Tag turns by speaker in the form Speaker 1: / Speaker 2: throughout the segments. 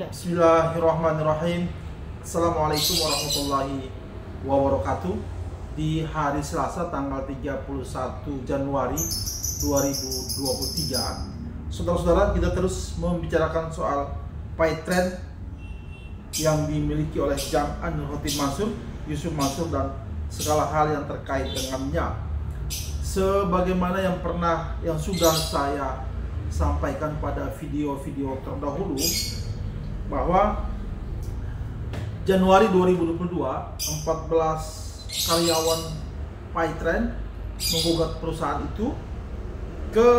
Speaker 1: Bismillahirrahmanirrahim. Assalamualaikum warahmatullahi wabarakatuh. Di hari Selasa tanggal 31 Januari 2023, saudara-saudara, kita terus membicarakan soal PayTrend yang dimiliki oleh Jam'an Nur Khotimah Mansur, Yusuf Mansur, dan segala hal yang terkait dengannya. Sebagaimana yang sudah saya sampaikan pada video-video terdahulu, bahwa Januari 2022 14 karyawan PayTrend menggugat perusahaan itu ke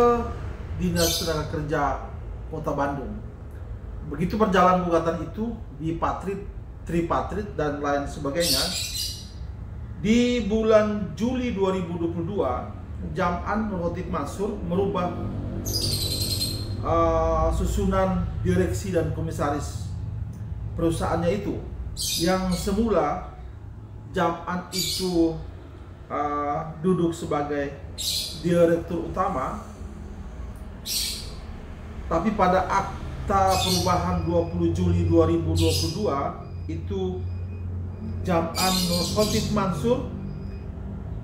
Speaker 1: Dinas Tenaga Kerja Kota Bandung. Begitu berjalan gugatan itu di patrit, tripatrit, dan lain sebagainya, di bulan Juli 2022 Jam'an Nur Khotimah Mansur merubah susunan direksi dan komisaris perusahaannya itu. Yang semula Jam'an itu duduk sebagai direktur utama, tapi pada akta perubahan 20 Juli 2022 itu Jam'an Nur Khotimah Mansur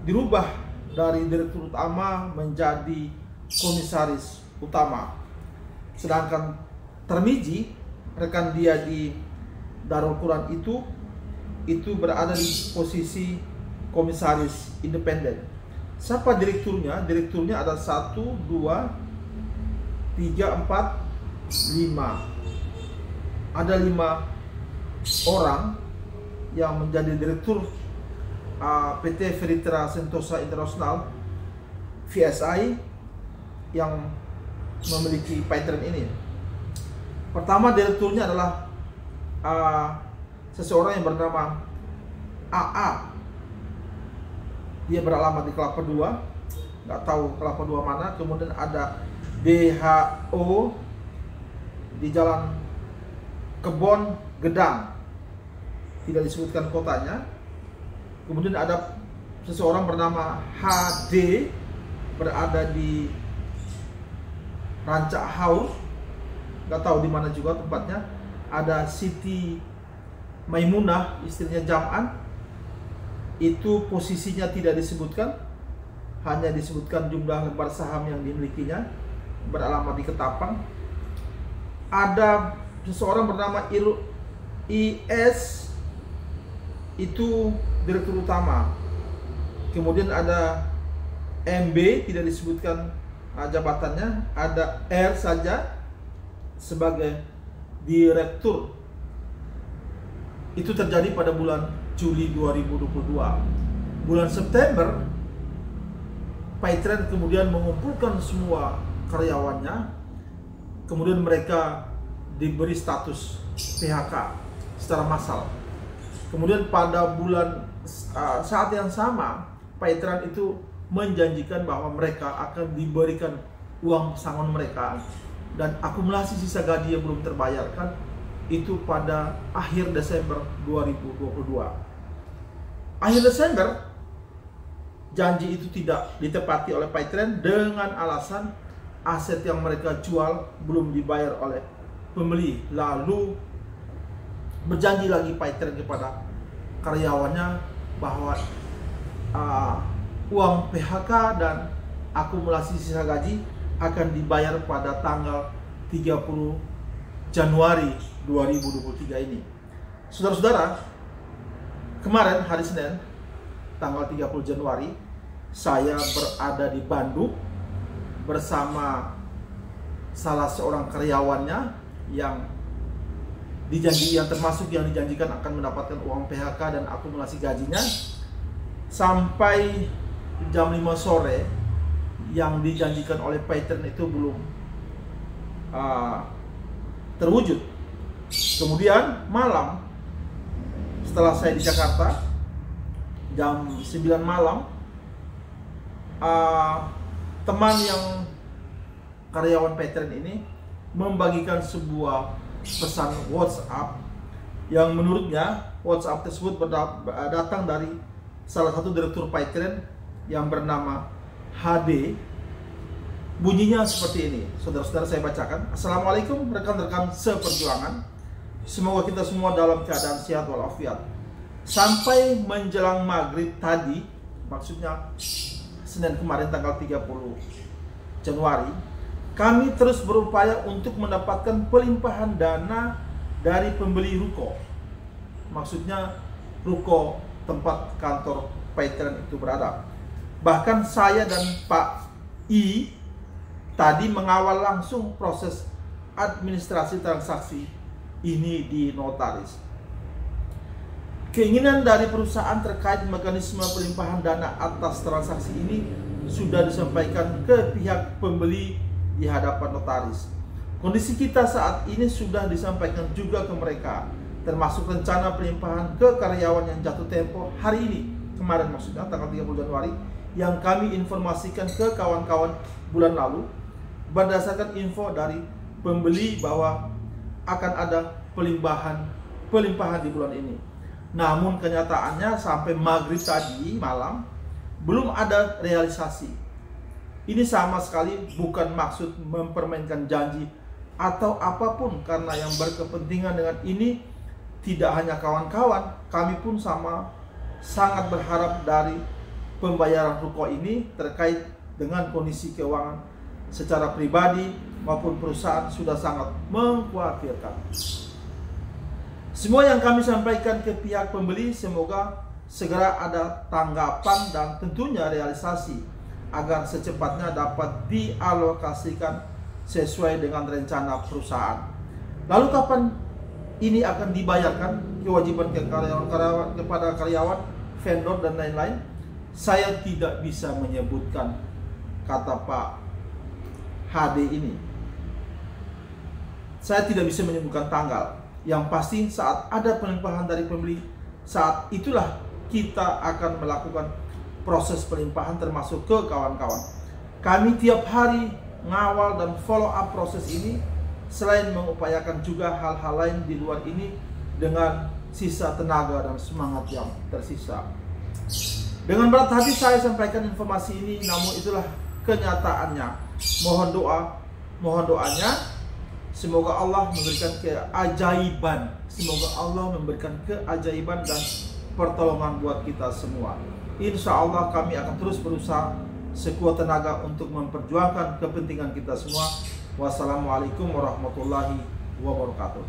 Speaker 1: dirubah dari direktur utama menjadi komisaris utama. Sedangkan Tarmizi, rekan dia di Darul Quran itu berada di posisi komisaris independen. Siapa direkturnya? Direkturnya ada 1, 2, 3, 4, 5. Ada 5 orang yang menjadi direktur PT Feritra Sentosa International VSI yang memiliki PayTrend ini. Pertama, direkturnya adalah seseorang yang bernama AA. Dia beralamat di Kelapa II, nggak tahu Kelapa II mana. Kemudian ada DHO di Jalan Kebon Gedang, tidak disebutkan kotanya. Kemudian ada seseorang bernama HD, berada di Rancak Haur, nggak tahu di mana juga tempatnya. Ada Siti Maimunah, istrinya Jam'an, itu posisinya tidak disebutkan, hanya disebutkan jumlah lembar saham yang dimilikinya, beralamat di Ketapang. Ada seseorang bernama IS, itu direktur utama. Kemudian ada MB, tidak disebutkan jabatannya. Ada R saja sebagai direktur. Itu terjadi pada bulan Juli 2022. Bulan September, PayTrend kemudian mengumpulkan semua karyawannya. Kemudian mereka diberi status PHK secara massal. Kemudian pada bulan saat yang sama, PayTrend itu menjanjikan bahwa mereka akan diberikan uang pesangon mereka dan akumulasi sisa gaji yang belum terbayarkan itu pada akhir Desember 2022. Akhir Desember, janji itu tidak ditepati oleh PayTrend dengan alasan aset yang mereka jual belum dibayar oleh pembeli. Lalu berjanji lagi PayTrend kepada karyawannya bahwa uang PHK dan akumulasi sisa gaji akan dibayar pada tanggal 30 Januari 2023 ini. Saudara-saudara, kemarin hari Senin tanggal 30 Januari saya berada di Bandung bersama salah seorang karyawannya yang termasuk yang dijanjikan akan mendapatkan uang PHK dan akumulasi gajinya. Sampai jam 5 sore yang dijanjikan oleh PayTrend itu belum terwujud. Kemudian malam, setelah saya di Jakarta, jam 9 malam, teman yang karyawan PayTrend ini membagikan sebuah pesan WhatsApp yang menurutnya WhatsApp tersebut datang dari salah satu direktur PayTrend yang bernama HD. Bunyinya seperti ini, saudara-saudara, saya bacakan. Assalamualaikum rekan-rekan seperjuangan. Semoga kita semua dalam keadaan sehat walafiat. Sampai menjelang maghrib tadi, maksudnya Senin kemarin tanggal 30 Januari, kami terus berupaya untuk mendapatkan pelimpahan dana dari pembeli ruko. Maksudnya ruko tempat kantor Paytren itu berada. Bahkan saya dan Pak I tadi mengawal langsung proses administrasi transaksi ini di notaris. Keinginan dari perusahaan terkait mekanisme pelimpahan dana atas transaksi ini sudah disampaikan ke pihak pembeli di hadapan notaris. Kondisi kita saat ini sudah disampaikan juga ke mereka, termasuk rencana pelimpahan ke karyawan yang jatuh tempo hari ini, kemarin maksudnya tanggal 30 Januari, yang kami informasikan ke kawan-kawan bulan lalu berdasarkan info dari pembeli bahwa akan ada pelimpahan di bulan ini. Namun kenyataannya sampai maghrib tadi malam belum ada realisasi. Ini sama sekali bukan maksud mempermainkan janji atau apapun, karena yang berkepentingan dengan ini tidak hanya kawan-kawan, kami pun sangat berharap dari pembayaran ruko ini terkait dengan kondisi keuangan secara pribadi maupun perusahaan sudah sangat mengkhawatirkan. Semua yang kami sampaikan ke pihak pembeli semoga segera ada tanggapan dan tentunya realisasi agar secepatnya dapat dialokasikan sesuai dengan rencana perusahaan. Lalu kapan ini akan dibayarkan kewajiban ke karyawan, kepada karyawan, vendor dan lain-lain? Saya tidak bisa menyebutkan, kata Pak HD ini. Saya tidak bisa menyebutkan tanggal. Yang pasti saat ada pelimpahan dari pembeli, saat itulah kita akan melakukan proses pelimpahan termasuk ke kawan-kawan. Kami tiap hari ngawal dan follow up proses ini, selain mengupayakan juga hal-hal lain di luar ini dengan sisa tenaga dan semangat yang tersisa. Dengan berat hati saya sampaikan informasi ini, namun itulah kenyataannya. Mohon doanya. Semoga Allah memberikan keajaiban. Semoga Allah memberikan keajaiban dan pertolongan buat kita semua. Insya Allah kami akan terus berusaha sekuat tenaga untuk memperjuangkan kepentingan kita semua. Wassalamualaikum warahmatullahi wabarakatuh.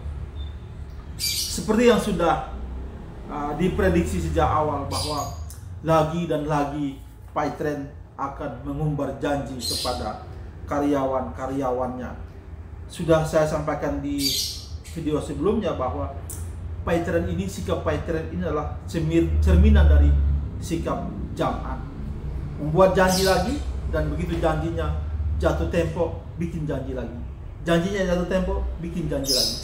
Speaker 1: Seperti yang sudah diprediksi sejak awal bahwa lagi dan lagi Paytren akan mengumbar janji kepada karyawan-karyawannya. Sudah saya sampaikan di video sebelumnya bahwa Paytren ini, sikap Paytren ini adalah cerminan dari sikap Jam'an. Membuat janji lagi, dan begitu janjinya jatuh tempo, bikin janji lagi. Janjinya jatuh tempo, bikin janji lagi.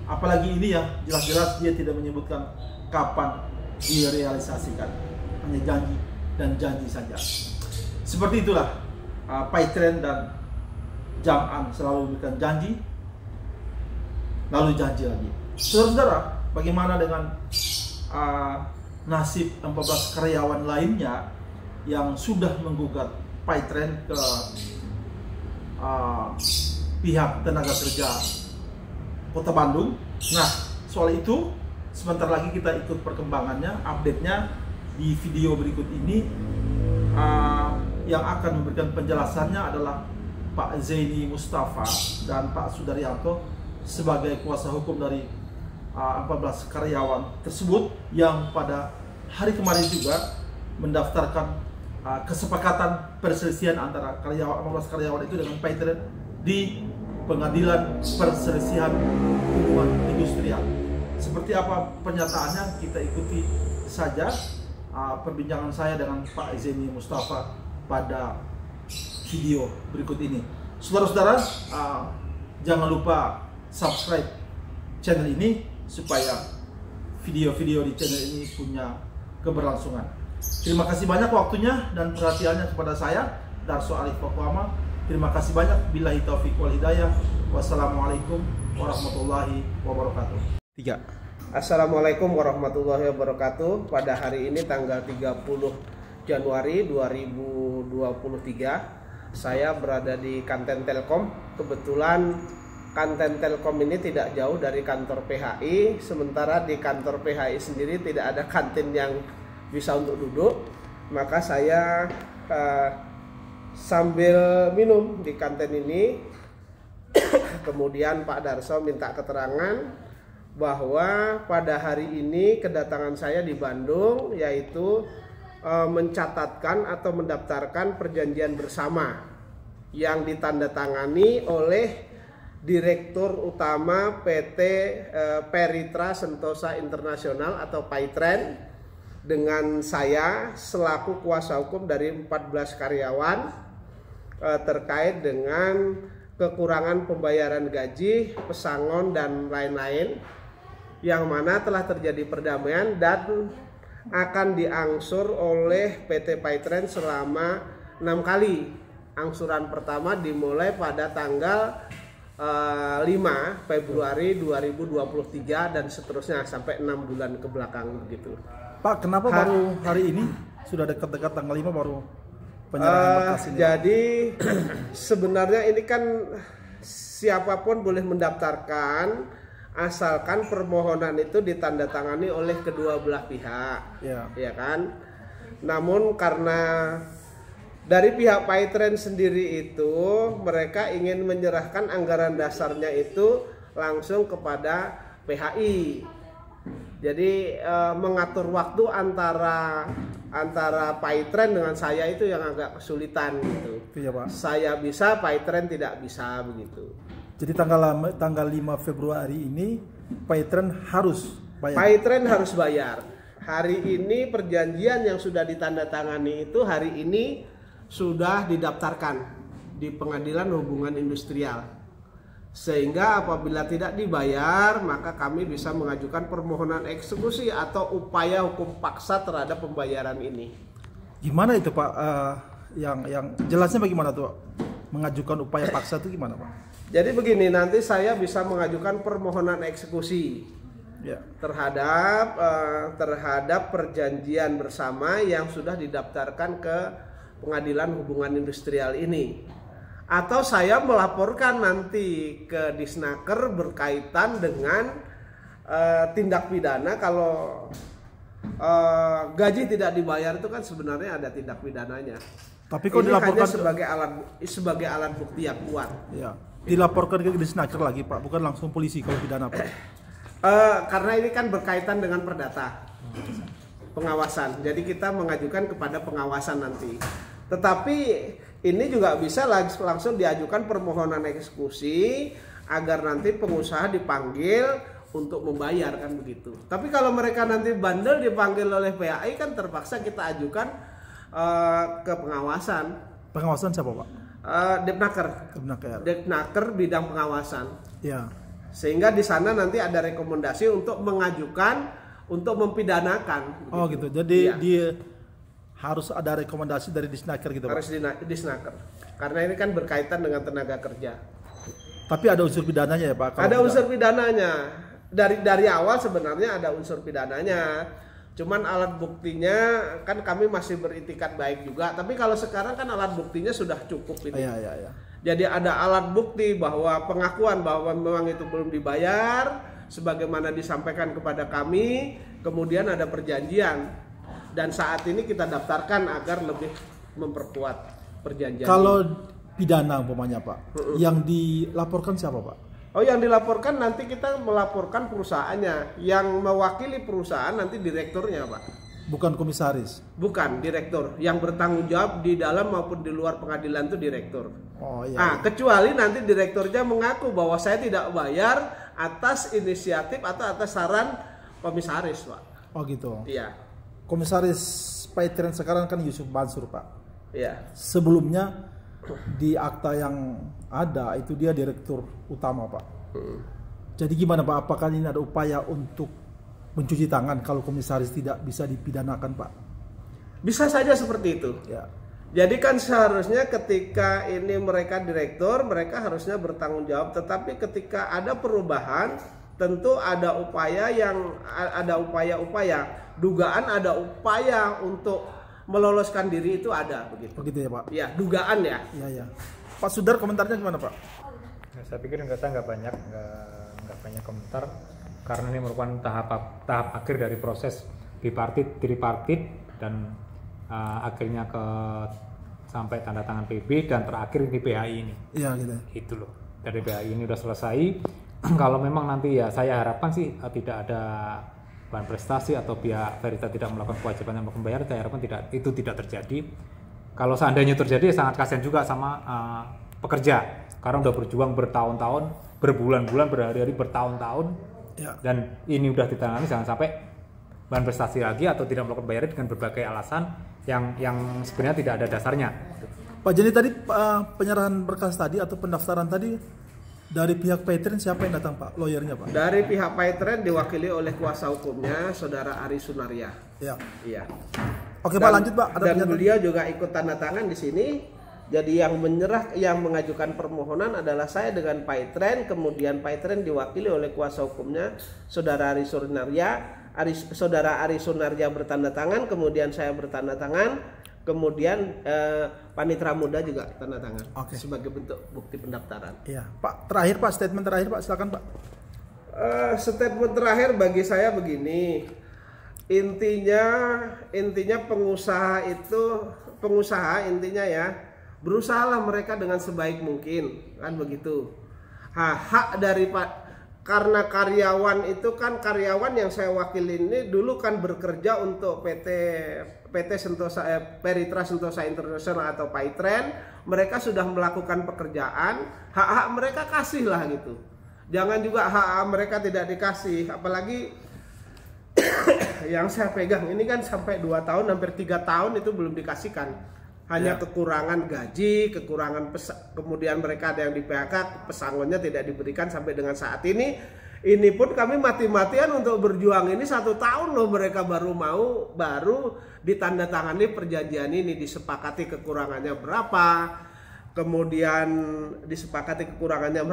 Speaker 1: Apalagi ini ya, jelas-jelas dia tidak menyebutkan kapan direalisasikan. Hanya janji dan janji saja. Seperti itulah Paytren dan Jam'an selalu memberikan janji, lalu janji lagi. Saudara-saudara, bagaimana dengan nasib 14 karyawan lainnya yang sudah menggugat Paytren ke pihak tenaga kerja Kota Bandung? Nah, soal itu sebentar lagi kita ikut perkembangannya, update-nya di video berikut ini. Yang akan memberikan penjelasannya adalah Pak Zaini Mustafa dan Pak Sudaryanto sebagai kuasa hukum dari 14 karyawan tersebut yang pada hari kemarin juga mendaftarkan kesepakatan perselisihan antara 14 karyawan itu dengan Paytren di Pengadilan Perselisihan Hubungan Industrial. Seperti apa pernyataannya, kita ikuti saja perbincangan saya dengan Pak Zaini Mustafa pada video berikut ini. Saudara-saudara, jangan lupa subscribe channel ini supaya video-video di channel ini punya keberlangsungan. Terima kasih banyak waktunya dan perhatiannya kepada saya, Darso Arif Pakuama. Terima kasih banyak. Billahi taufiq wal hidayah. Wassalamualaikum warahmatullahi wabarakatuh.
Speaker 2: 3. Assalamualaikum warahmatullahi wabarakatuh. Pada hari ini tanggal 30 Januari 2023, saya berada di Kanten Telkom. Kebetulan Kanten Telkom ini tidak jauh dari kantor PHI, sementara di kantor PHI sendiri tidak ada kantin yang bisa untuk duduk, maka saya sambil minum di kantin ini. Kemudian Pak Darso minta keterangan bahwa pada hari ini kedatangan saya di Bandung yaitu mencatatkan atau mendaftarkan perjanjian bersama yang ditandatangani oleh Direktur Utama PT Peritra Sentosa Internasional atau Paitren dengan saya selaku kuasa hukum dari 14 karyawan terkait dengan kekurangan pembayaran gaji, pesangon dan lain-lain yang mana telah terjadi perdamaian dan akan diangsur oleh PT Paitren selama 6 kali. Angsuran pertama dimulai pada tanggal 5 Februari 2023 dan seterusnya sampai 6 bulan ke belakang begitu.
Speaker 1: Pak, kenapa baru hari ini sudah dekat-dekat tanggal 5 baru penyerahan berkas ini?
Speaker 2: Jadi sebenarnya ini kan siapapun boleh mendaftarkan asalkan permohonan itu ditandatangani oleh kedua belah pihak, ya kan? Namun karena dari pihak Paitren sendiri itu mereka ingin menyerahkan anggaran dasarnya itu langsung kepada PHI. Jadi mengatur waktu antara Paitren dengan saya itu yang agak kesulitan gitu.
Speaker 1: Iya, Pak.
Speaker 2: Saya bisa, Paitren tidak bisa begitu.
Speaker 1: Jadi tanggal 5 Februari ini Paitren harus bayar.
Speaker 2: Paitren harus bayar. Hari ini perjanjian yang sudah ditandatangani itu hari ini sudah didaftarkan di Pengadilan Hubungan Industrial, sehingga apabila tidak dibayar maka kami bisa mengajukan permohonan eksekusi atau upaya hukum paksa terhadap pembayaran ini.
Speaker 1: Gimana itu, Pak? Yang jelasnya bagaimana tuh? Mengajukan upaya paksa itu gimana, Pak?
Speaker 2: Jadi begini, nanti saya bisa mengajukan permohonan eksekusi terhadap perjanjian bersama yang sudah didaftarkan ke Pengadilan Hubungan Industrial ini, atau saya melaporkan nanti ke Disnaker berkaitan dengan tindak pidana kalau gaji tidak dibayar itu kan sebenarnya ada tindak pidananya.
Speaker 1: Tapi kok
Speaker 2: ini
Speaker 1: dilaporkan
Speaker 2: hanya sebagai alat bukti yang kuat.
Speaker 1: Ya, dilaporkan ke Disnaker lagi, Pak, bukan langsung polisi kalau pidana, Pak.
Speaker 2: Karena ini kan berkaitan dengan perdata pengawasan, jadi kita mengajukan kepada pengawasan nanti. Tetapi ini juga bisa langsung diajukan permohonan eksekusi agar nanti pengusaha dipanggil untuk membayar, kan begitu. Tapi kalau mereka nanti bandel dipanggil oleh PAI kan terpaksa kita ajukan ke pengawasan.
Speaker 1: Pengawasan siapa, Pak?
Speaker 2: Depnaker bidang pengawasan.
Speaker 1: Ya.
Speaker 2: Sehingga di sana nanti ada rekomendasi untuk mengajukan untuk mempidanakan.
Speaker 1: Oh gitu. Jadi dia harus ada rekomendasi dari Disnaker gitu, Pak?
Speaker 2: Harus Disnaker. Karena ini kan berkaitan dengan tenaga kerja.
Speaker 1: Tapi ada unsur pidananya ya, Pak?
Speaker 2: Ada unsur pidananya. Dari awal sebenarnya ada unsur pidananya. Cuman alat buktinya kan kami masih beritikat baik juga. Tapi kalau sekarang kan alat buktinya sudah cukup ini.
Speaker 1: Iya.
Speaker 2: Jadi ada alat bukti bahwa pengakuan bahwa memang itu belum dibayar sebagaimana disampaikan kepada kami. Kemudian ada perjanjian. Dan saat ini kita daftarkan agar lebih memperkuat perjanjian.
Speaker 1: Kalau pidana umpamanya, Pak, yang dilaporkan siapa, Pak?
Speaker 2: Oh, yang dilaporkan nanti kita melaporkan perusahaannya. Yang mewakili perusahaan nanti direkturnya, Pak.
Speaker 1: Bukan komisaris?
Speaker 2: Bukan, direktur. Yang bertanggung jawab di dalam maupun di luar pengadilan itu direktur.
Speaker 1: Oh iya.
Speaker 2: Nah, kecuali nanti direkturnya mengaku bahwa saya tidak bayar atas inisiatif atau atas saran komisaris, Pak.
Speaker 1: Oh gitu.
Speaker 2: Iya.
Speaker 1: Komisaris Paitren sekarang kan Yusuf Mansur, Pak.
Speaker 2: Iya.
Speaker 1: Sebelumnya di akta yang ada itu dia direktur utama, Pak. Jadi gimana, Pak? Apakah ini ada upaya untuk mencuci tangan kalau komisaris tidak bisa dipidanakan, Pak?
Speaker 2: Bisa saja seperti itu.
Speaker 1: Ya.
Speaker 2: Jadi kan seharusnya ketika ini mereka direktur, mereka harusnya bertanggung jawab. Tetapi ketika ada perubahan, tentu ada upaya-upaya, dugaan ada upaya untuk meloloskan diri itu ada begitu.
Speaker 1: Begitu ya, Pak?
Speaker 2: Ya, dugaan ya.
Speaker 1: Iya. Pak Sudar, komentarnya gimana, Pak?
Speaker 3: saya pikir saya nggak banyak komentar karena ini merupakan tahap akhir dari proses tripartit dan akhirnya sampai tanda tangan PB dan terakhir di PHI ini.
Speaker 1: Iya gitu.
Speaker 3: Itu loh. Dari PHI ini udah selesai. Kalau memang nanti ya saya harapkan sih tidak ada bahan prestasi atau pihak Veritas tidak melakukan kewajiban yang membayar, saya harapkan itu tidak terjadi. Kalau seandainya terjadi sangat kasihan juga sama pekerja karena udah berjuang bertahun-tahun, berbulan-bulan, berhari-hari, bertahun-tahun
Speaker 1: Ya.
Speaker 3: dan ini udah ditangani, jangan sampai bahan prestasi lagi atau tidak melakukan bayaran dengan berbagai alasan yang sebenarnya tidak ada dasarnya.
Speaker 1: Pak Jenny, tadi penyerahan berkas tadi atau pendaftaran tadi dari pihak Paitren siapa yang datang Pak? Lawyernya Pak?
Speaker 2: Dari pihak Paitren diwakili oleh kuasa hukumnya Saudara Ari Sunaria.
Speaker 1: Ya.
Speaker 2: Iya.
Speaker 1: Oke Pak, lanjut Pak.
Speaker 2: Dan beliau juga ikut tanda tangan di sini. Jadi yang mengajukan permohonan adalah saya dengan Paitren, kemudian Paitren diwakili oleh kuasa hukumnya Saudara Ari Sunaria. Saudara Ari Sunaria bertanda tangan, kemudian saya bertanda tangan, kemudian Panitra Muda juga tanda tangan sebagai bentuk bukti pendaftaran.
Speaker 1: Iya, Pak. Terakhir Pak, statement terakhir Pak, silakan Pak.
Speaker 2: Statement terakhir bagi saya begini, intinya pengusaha intinya ya, berusahalah mereka dengan sebaik mungkin, kan begitu. Hak dari karena karyawan itu kan, karyawan yang saya wakili ini dulu kan bekerja untuk PT Sentosa Peritra Sentosa International atau Paitren. Mereka sudah melakukan pekerjaan, hak mereka kasihlah gitu. Jangan juga hak mereka tidak dikasih, apalagi yang saya pegang ini kan sampai 2 tahun, hampir 3 tahun itu belum dikasihkan. Hanya kekurangan gaji, kekurangan kemudian mereka ada yang di PHK, pesangonnya tidak diberikan sampai dengan saat ini. Ini pun kami mati-matian untuk berjuang ini 1 tahun loh, mereka baru ditandatangani perjanjian ini, disepakati kekurangannya berapa, kemudian disepakati kekurangannya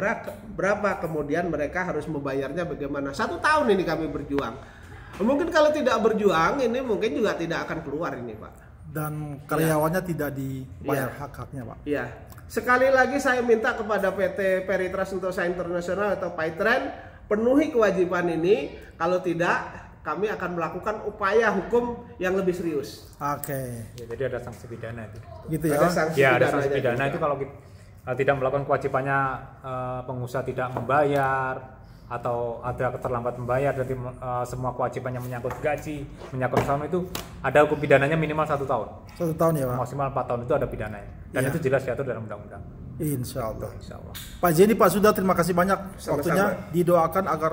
Speaker 2: berapa, kemudian mereka harus membayarnya bagaimana. 1 tahun ini kami berjuang. Mungkin kalau tidak berjuang ini mungkin juga tidak akan keluar ini Pak.
Speaker 1: Dan karyawannya tidak dibayar hak-haknya Pak.
Speaker 2: Iya. Sekali lagi saya minta kepada PT Peritra Sentosa International atau Paitren penuhi kewajiban ini. Kalau tidak, kami akan melakukan upaya hukum yang lebih serius.
Speaker 1: Oke.
Speaker 3: Ya, jadi ada sanksi pidana itu.
Speaker 1: Gitu ya.
Speaker 2: Ada sanksi
Speaker 3: ada sanksi pidana itu kalau tidak melakukan kewajibannya, pengusaha tidak membayar atau ada keterlambat membayar, jadi semua kewajiban yang menyangkut gaji, menyangkut usaha itu ada hukum pidananya minimal 1 tahun.
Speaker 1: 1 tahun ya Pak.
Speaker 3: Maksimal 4 tahun itu ada pidananya. Dan itu jelas diatur dalam undang-undang.
Speaker 1: Insya Allah.
Speaker 3: Insya Allah.
Speaker 1: Pak Jenny, Pak Sudah, terima kasih banyak
Speaker 2: Sama-sama.
Speaker 1: waktunya. Didoakan agar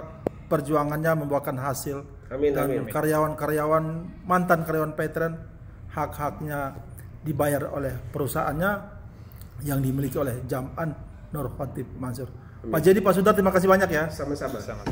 Speaker 1: perjuangannya membuahkan hasil.
Speaker 2: Amin,
Speaker 1: dan
Speaker 2: amin.
Speaker 1: karyawan-karyawan, mantan karyawan Paitren, hak-haknya dibayar oleh perusahaannya yang dimiliki oleh Jam'an Nur Khatib Mansur. Pak Jenny, Pak Sudah, terima kasih banyak ya.
Speaker 2: Sama-sama.
Speaker 3: Sama.